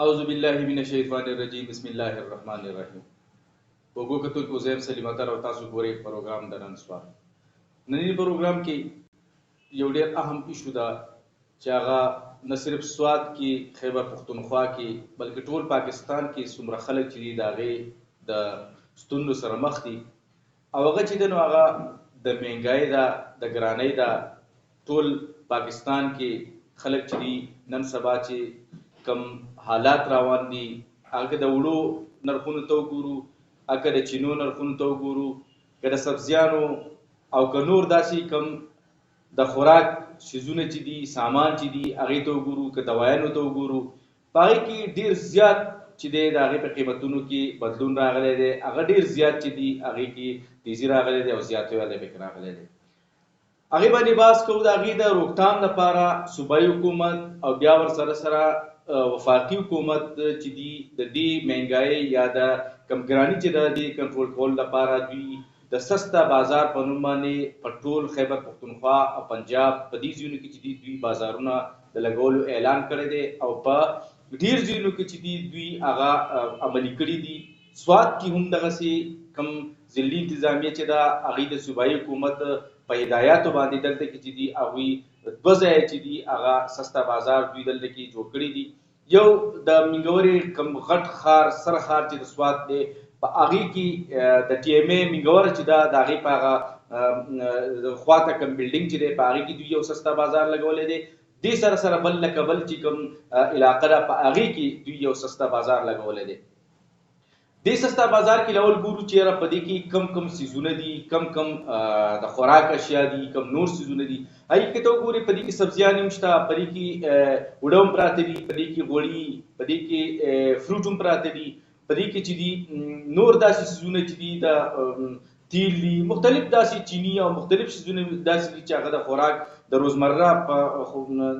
اعوذ بالله من الشیطان الرجیم بسم الله الرحمن الرحیم وګو کتل کو زم سلیمات او تاسو ګوري پروګرام د نن سوار نن پروګرام کې یو ډېر اهم ایشو ده چې هغه نه صرف سواد کې خیبر پختونخوا کې بلکې ټول پاکستان کې څومره خلک چې دا غي د ستونو سره مخ دي او هغه چې د نو هغه د مهنګای دا د ګرانۍ دا ټول پاکستان کې خلک چې نن سبا چې کم حالات روان دي هغه د وړو نرخونو ته وګورو هغه د چینو نرخونو ته وګورو که د سبزیانو او که نور داسې کم د خوراک شیزونه چې دي سامان چې دي هغې ته وګورو که دوایانو ته وګورو په هغې کې ډېر زیات چې دی د هغې په قیمتونو کې بدلون راغلی دی هغه ډېر زیات چې دي هغې کې تیزي راغلی دی او زیاتوالی پکې راغلی دی هغې باندې بحث کوو د هغې د روکتام لپاره صوبایي حکومت او بیا ورسره سره وفاقي حکومت چې دي د دې مهنګایۍ یا د کمګراني چې د دې کنټرول کولو لپاره دوی د سسته بازار په نوم باندې په ټول خیبر پختونخوا او پنجاب په دې ځایونو کې چې دي دوی بازارونه د لګولو اعلان کړی دی او په ډېر ځایونو کې چې دي دوی هغه عملي کړي دي سوات کې هم دغسې کم ضلعي انتظامیه چې ده هغوی د صوبایي حکومت په هدایاتو باندې دلته کې چې دي هغوی دوه ځایه چې دي هغه سسته بازار دوی دلته کې جوړ کړي دي یو د منګورې کم غټ ښار سر ښار چې د سوات دی په هغې کې د ټي ایم اے منګوره چې ده د هغې په هغه خواته کم بلډینګ چې دی په هغې کې دوی یو سسته بازار لګولی دی دې سره سره بل لکه بل چې کوم علاقه ده په هغې کې دوی یو سسته بازار لګولی دی دې سسته بازار کې لول ګورو چې یاره په دې کې کم کم سیزونه دي کم کم د خوراک اشیا دي کم نور سیزونه دي هغې کې ته وګورې په دې کې سبزیان هم شته په دې کې اوړه هم پراته دي په دې کې غوړي په دې کې فروټ هم پراته دي په دې کې چې دي نور داسې سیزونه چې دي د تیل دي مختلف داسې چینی او مختلف سیزونه داسې دي چې هغه د خوراک د روزمره په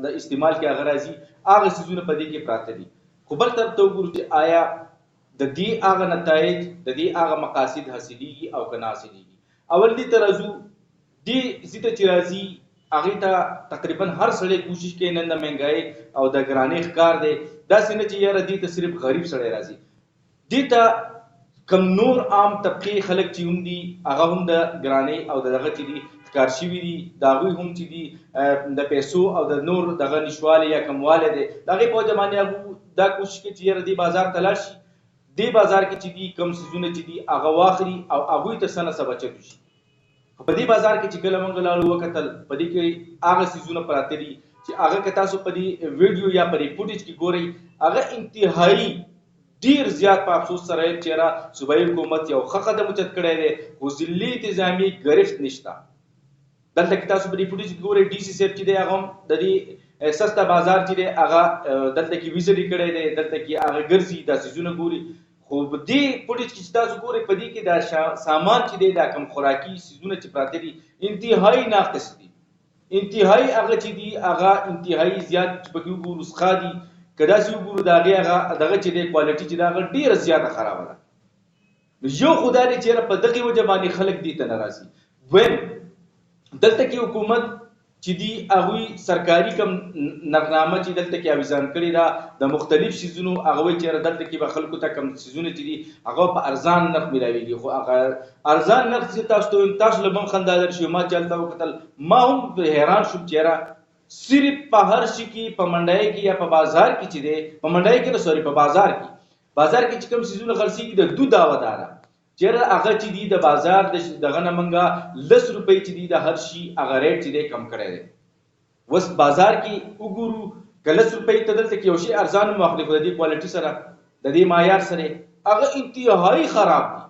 د استعمال کې هغه راځي هغه سیزونه په دې کې پراته دي خو بل طرف ته وګورو چې آیا د دې هغه نتایج د دې هغه مقاصد حاصلېږي او که نه حاصلېږي اول دې ته راځو دې ځای ته چې راځي هغې ته تقریبا هر سړی کوشش کوي نن د مهنګایۍ او د ګرانۍ ښکار دی داسې نه چې یاره دې ته صرف غریب سړی راځي دې ته کم نور عام طبقې خلک چې هم دي هغه هم د ګرانۍ او د دغه چې دي ښکار شوي دي د هغوی هم چې دي د پیسو او د نور دغه نشوالی یا کموالی دی د هغې په وجه باندې هغوی دا کوشش کوي چې یاره دې بازار ته لاړ شي دې بازار کې چې دي کم سیزونه چې دي هغه واخلي او هغوی ته څه نه څه بچت وشي په دې بازار کې چې کله موږ لاړو وکتل په دې کې هغه سیزونه پراته دي چې هغه که تاسو په دې ویډیو یا په دې فوټیج کې ګورئ هغه انتهایي ډېر زیات په افسوس سره یې چېرې صوبایي حکومت یو ښه قدم اوچت کړی دی خو ضلعي انتظامیې ګرفت نشته دلته کې تاسو په دې فوټیج کې ګورئ ډي سي صاحب چې دی هغه هم د دې سسته بازار چې دی هغه دلته کې ویزټ یې کړی دی دلته کې هغه ګرځي دا سیزونه ګوري خو په دې فوټیج کې چې تاسو ګورئ په دې کې دا سامان چې دی دا کم خوراکي سیزونه چې پراته دي انتهایي ناقص دي انتهایي هغه چې دي هغه انتهایي زیات چې پکې وګورو څخه دي که داسې وګورو د هغې هغه دغه چې دی کوالټي چې د هغه ډېره زیاته خرابه ده یو خو دا دی چې یاره په دغې وجه باندې خلک دې ته نه راځي دویم دلته کې حکومت چې دي هغوی سرکاري کم نقنامه چې دلته کې اویزان کړې ده د مختلف سیزونو هغه وایي چې دلته کې به خلکو ته کم سیزونه چې دي هغه په ارزان نرخ میلاویږي خو هغه ارزان نرخ چې تاسو له بم خندا در شي ما چې هلته وکتل ما هم حیران شوم چې یاره صرف په هر شي کې په منډۍ کې یا په بازار کې چې دی په منډۍ کې نه سوري په بازار کې چې کوم سیزونه خرڅېږي د دو دعوه داره چېرې هغه چې دي د بازار دغه نه موږ 10 روپۍ چې دي د هر شي هغه ریټ چې دی کم کړی دی اوس بازار کې وګورو که 10 روپۍ ته دلته کې یو شی ارزان هم واخلي خو د دې کوالټي سره د دې معیار سره هغه انتهایي خراب دي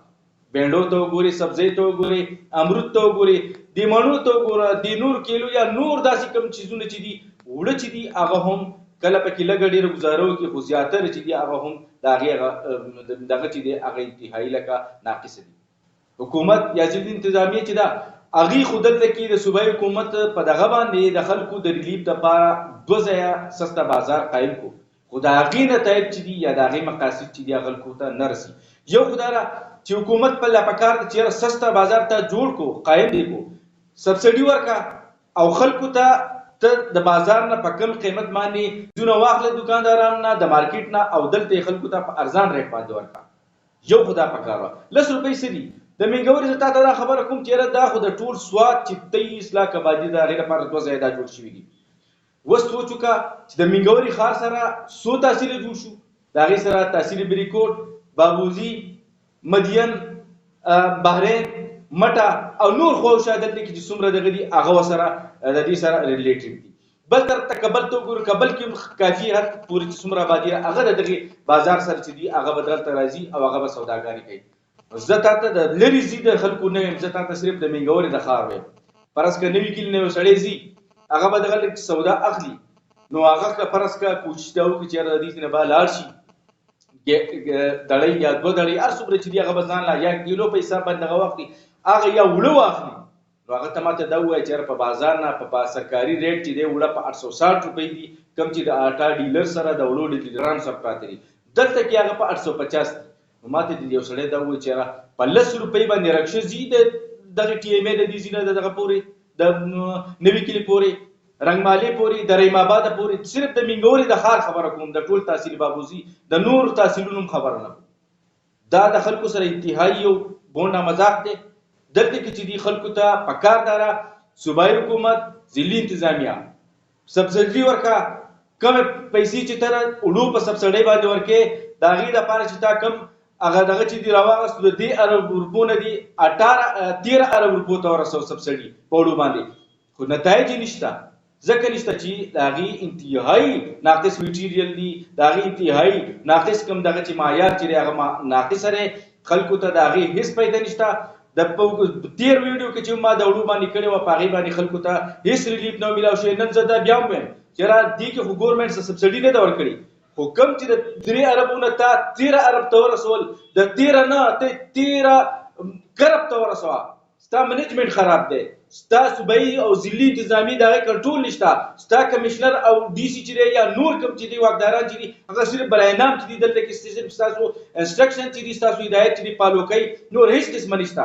بینډو ته وګورئ سبزۍ ته وګورئ امرود ته وګورئ د مڼو ته وګوره د نور کیلو یا نور داسې کم چیزونه چې دي وړه چې دي هغه هم کله پکې لږه ډېره ګزاره وکړي خو زیاتره چې دي هغه هم د هغې دغه چې دی هغه انتهایي لکه ناقصه دي حکومت یا ضلعي انتظامیه چې ده هغې خو دلته کې د صوبایي حکومت په دغه باندې د خلکو د ریلیف دپاره 2 ځایه سسته بازار قایم کړو خو د هغې نتایج چې دي یا د هغې مقاصد چې دي هغه خلکو ته نه رسي یو خو دا ده چې حکومت په لا پکار ده چې یاره سسته بازار ته جوړ کړو قایم دی کړو سبسډي ورکړه او خلکو ته ته د بازار نه په کم قیمت باندې دونه واخله دکانداران نه د مارکیټ نه او دلته خلکو ته په ارزان ریټ باندې ورکړه. یو خدا پکاره 10 روپۍ سړي د منګوري زتا ته دا خبره کوم چې دا خو د ټول سواد چې 23 لک آبادي دا غیر لپاره دوه ځای دا جوړ شوی دي. وس سوچوکا چې د منګوري خار سره سو تحصیل جوړ شو، دا غي سره تحصیل بریکوټ، بابوزي، مدین، بحرین، مټه او نور خو شاهدت کې چې څومره دغه دي هغه سره د دې سره ریلیټډ دي. بل تر تکبل تو ګور کبل کې کافي هر پوری څومره آبادی هغه دغه بازار سره چې دي هغه بدل تر راځي او هغه به سوداګری کوي. زتا ته د لری زی د خلکو نه زتا ته صرف د منګوري د خار وي پرس ک نوی کلی نه سړی زی هغه به دغه سودا اخلي نو هغه پرس کا کوشش دا وکړي چې د دې نه بالار شي دړی یا دو دړی هر څومره چې دی هغه بزان لا یا کیلو پیسې باندې وخت هغه یا وړو واخلي نو هغه ته ماته دا وایي چې په بازار نه په سرکاري ریټ چې دی وړه په 860 روپۍ دي کم چې د آټا ډیلر سره د وړو ډیلران سره پاتې دي دلته کې هغه په 850 نو ماته د یو سړی دا وایي چې په 10 روپۍ باندې رکشه زی دغه ټي ایم ای د دې زینه دغه پوري د نوی کلی پوري رنگمالي پوري د رحیم آباد پوري صرف د منګوري د خار خبره کوم د ټول تحصیل بابوزي د نور تحصیلونو خبره نه دا د خلکو سره انتهایی یو بونډه مذاق دی. دلته کې چې دی خلکو ته پکار دارا صوبایي حکومت ضلعي انتظامیه سبسډي ورکا کم پیسې چې تر اړو په سبسډي باندې ورکې دا غي د پاره چې تا کم هغه دغه چې دی راوغست د 10 ارب روپو نه دی 13 ارب روپو ته ورسو سبسډي په اړو باندې خو نتایج نشته ځکه نشته چې دا غي انتهایی ناقص میټیریل دی دا غي انتهایی ناقص کم دغه چې معیار چې هغه ناقص سره خلکو ته دا غي هیڅ پیدا نشته. د تیر ویډیو کې چې ما د وړو باندې کړي و پاغي باندې خلکو ته هیڅ ریلیف نه ملاو شي نن زده بیا وایم چې را دي کې خو ګورنمنت سبسډي نه دا ور کړی خو کم چې د 3 اربونه ته 13 ارب ته ورسول د 13 نه ته 13 کرب ته ورسوا ستا منیجمنت خراب دی ستا صوبایي او ضلعي انتظامی دا کنټرول نشته ستا کمشنر او ډي سي چې یا نور کم چې دی واکداران چې دي هغه صرف بل انعام چې دی دلته کې صرف تاسو انسټرکشن چې دي تاسو هدایت چې دی پالو کوي نور هیڅ قسم نشته.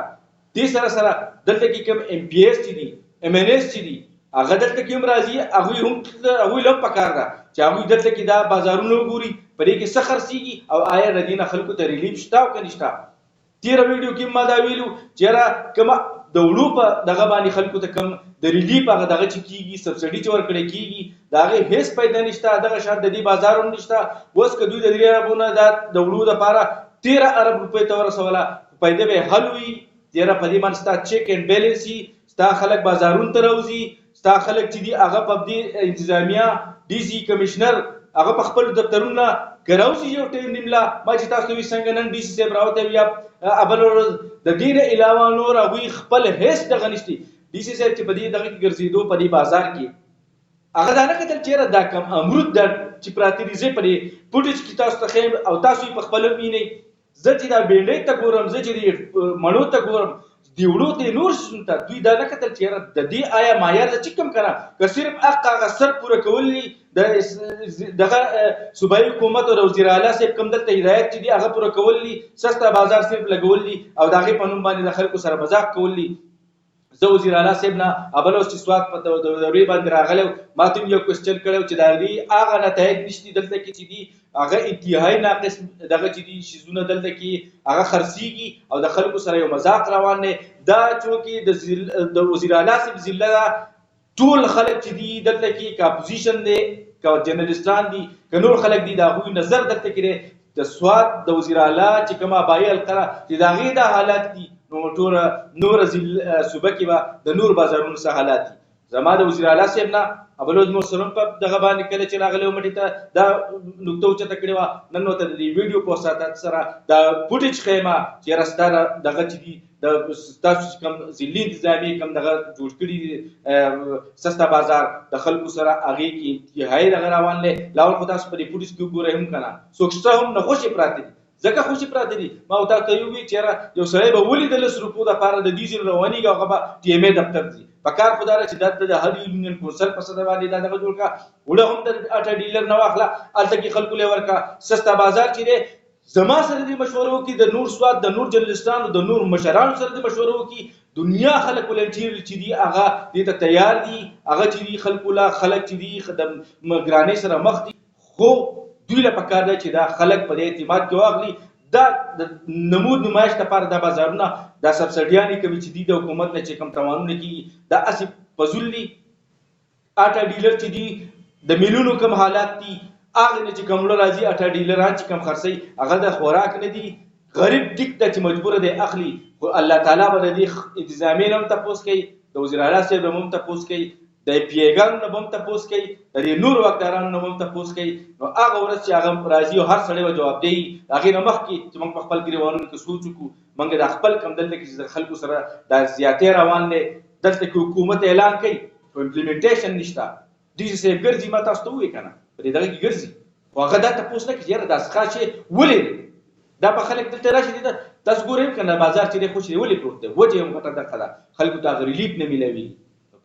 دې سره سره دلته کې کوم ام پی ایس چې دي ام ان ایس چې دي هغه دلته کې هم راځي هغه لم پکار دا چې هغه دلته کې دا بازارونو ګوري پرې کې څه خرڅيږي او آیا ردینه خلکو ته ریلیف شته او کنيشته. تیر ویډیو کې ما دا ویلو چې را کما د وړو په دغه باندې خلکو ته کم د ریلیف هغه دغه چې کیږي سبسډي چې ورکړي کیږي دا هغه هیڅ پیدا نشته دغه شان د دې بازارونو نشته وس کدو د 3 اربونه د وړو لپاره 13 ارب روپۍ ته ورسوله پیدا به حل وي تیرا په دې باندې ستا چیک اینڈ بیلنس ستا خلک بازارونو ته راوځي ستا خلک چې دی هغه په دې انتظامیه ډي سي کمشنر هغه په خپل دفترونو ګراوځي یو ټیم نیملا ما چې تاسو وی څنګه نن ډي سي صاحب راوته بیا ابل د دې نه علاوه نور هغه خپل هیڅ دغه نشتی ډي سي صاحب چې په دې دغه کې ګرځېدو په دې بازار کې هغه دا نه کتل چیرې دا کم امرود د چې پراتی دي زه پرې پټ چې تاسو ته خیم او تاسو په خپل ویني زه چې دا بینډۍ ته ګورم زه چې مړو ته ګورم دی وړو ته نور شنته دوی دا نه کتل چې د دې آیا معیار چې کم کړه که صرف هغه سر پوره کولی د دغه صوبایي حکومت او وزیر اعلی صاحب کوم دلته هدایت چې دی هغه پوره کولی سستا بازار صرف لګولی او دغه په نوم باندې د خلکو سره مذاق کولی زه وزیر اعلی صاحب نه ابل اوس چې سواد په دوري باندې راغلو ما ته یو کوېسچن کړو چې دا دی هغه نتایج نشتی دلته کې چې دی هغه انتهایی ناقص دغه چې دی شیزونه دلته کې هغه خرڅيږي او د خلکو سره یو مذاق روان دی دا چې د وزیر اعلی صاحب ضلع ټول خلک چې دی دلته کې کا اپوزیشن دی کا جرنالستان دي که نور خلک دي دا غوي نظر دلته کې د سواد د وزیر اعلی چې کومه بای القرا چې دا غي د حالات دي نو ټول نور صوبه کې به د نور بازارونو سره حالات دي زما د وزیر اعلی صاحب نه ابلوز مو سلام په دغه باندې کله چې راغلی مټی ته دا نقطه اوچته کړې وه نن ورته د ویډیو په وساتت سره دا فوټیج خیمه چې رستا دغه چې دي د تاسو کوم ضلعي انتظامي کوم دغه جوړ کړي سستا بازار د خلکو سره هغه کې انتهایی دغه روان لې لاول خو تاسو په دې فوټیج کې ګورئ هم کنه سوکسته هم نه خوشي پراته دي ځکه خوشي پراته دي ما او تاسو یو وی چې یو سړی به ولې د 10 روپو د لپاره د ډیزل رواني هغه به ټي ام ای دفتر دي پکار خدای چې د هر یونین کونسل په صدا باندې دا دغه جوړ کا وړه هم د اټا ډیلر نه واخله الته کې خلکو له ورکا سستا بازار چې زما سره د مشورو کې د نور سواد د نور جرنالستانو د نور مشرانو سره د مشورو کې دنیا خلک ولنټیر چې دي هغه دې ته تیار دي، هغه چې دي خلکو لا خلک چې دي د ګرانۍ سره مخ دي، خو دوی له پکار ده چې دا خلک په دې اعتماد کې واخلي. دا د نمود نمایش لپاره دا بازارونه دا سبسډیانې کوي چې دي د حکومت نه چې کوم تاوانونه کېږي دا هسې فضول دي. اټا ډیلر چې دي د میلیونو کم حالات دي، هغه نه چې کوم راځي اټا ډیلران چې کم خرڅي هغه د خوراک نه دي، غریب ټیک ته چې مجبور دی اخلي. خو الله تعالی به د دې انتظامیې هم تپوس کوي، د وزیر اعلی صاحب هم تپوس کوي، د پی ایګانو نه هم تپوس کوي، د نور واکدارانو نه هم تپوس کوي. نو هغه ورځ چې هغه راځي او هر سړی به جواب دی هغې نه مخکې چې موږ په خپل ګریوانونو کې سوچ وکړو، موږ د خپل کم دلته کې چې د خلکو سره دا زیاتې روان دی، دلته کې حکومت اعلان کوي خو امپلیمنټیشن نشته. ډي سي صاحب ګرځي، ما تاسو ته ووایي که نه په دې دغه کې ګرځي، خو هغه دا تپوس نه کوي چې یاره دا څښاک شی ولې دا به خلک دلته راشي دي تاسو ګورئ که نه بازار چې دی خوش دی ولې پروت دی، وجه یې غټه دغه ده خلکو ته هغه ریلیف نه میلاوي.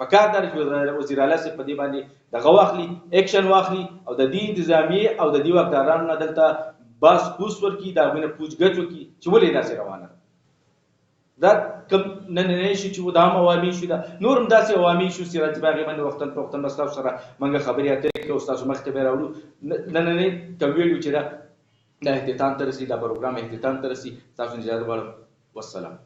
پکار ده چې وزیر اعلی صاحب په دې باندې دغه واخلي، ایکشن واخلي او د دې انتظامیې او د دې واکدارانو نه دلته باس پوس ورکړي، د هغوی نه پوچګچ وکړي چې ولې داسې روانه ده. دا کوم نننی شو چې دا هم عوامي شو، ده نور هم داسې عوامي شو چې راځي په هغې باندې وختن فوختن به ستاسو سره موږ خبرې اترې کوو، ستاسو مخې ته به یې راوړو. نننی ته ویلو چې دا اختتام ته رسي، دا پروګرام اختتام ته رسي. تاسو اجازه غواړم. والسلام.